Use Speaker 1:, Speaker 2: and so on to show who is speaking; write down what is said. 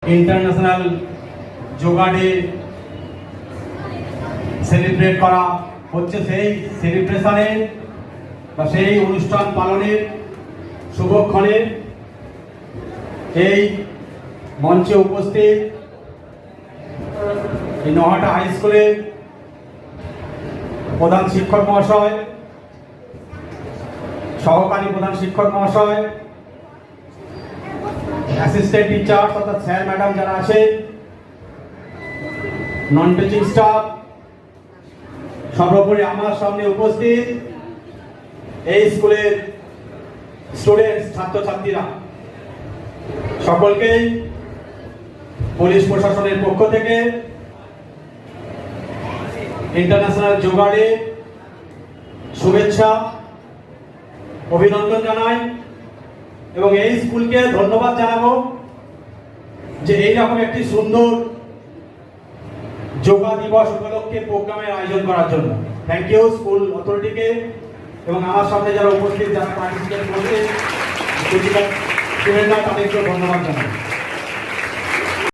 Speaker 1: International yoga day celebrate করা হচ্ছে। সেই সেলিব্রেশনে বা সেই অনুষ্ঠান পালনের শুভক্ষণে এই মঞ্চে উপস্থিত এই নহাটা হাই স্কুলের প্রধান শিক্ষক মহাশয়, সহকারী প্রধান শিক্ষক মহাশয়, অ্যাসিস্ট্যান্ট টিচার অর্থাৎ স্যার ম্যাডাম যারা আছে, নন টিচিং স্টাফ, সর্বোপরি আমার সামনে উপস্থিত এই স্কুলের স্টুডেন্টস, ছাত্রছাত্রীরা, সকলকেই পুলিশ প্রশাসনের পক্ষ থেকে ইন্টারন্যাশনাল যোগা ডে শুভেচ্ছা অভিনন্দন জানাই এবং এই স্কুলকে ধন্যবাদ জানাবো যে এইরকম একটি সুন্দর যোগা দিবস উপলক্ষে প্রোগ্রামের আয়োজন করার জন্য। থ্যাংক ইউ স্কুল অথরিটিকে এবং আমার সামনে যারা উপস্থিত, যারা পার্টিসিপেট করছে, তাদেরকে ধন্যবাদ জানাই।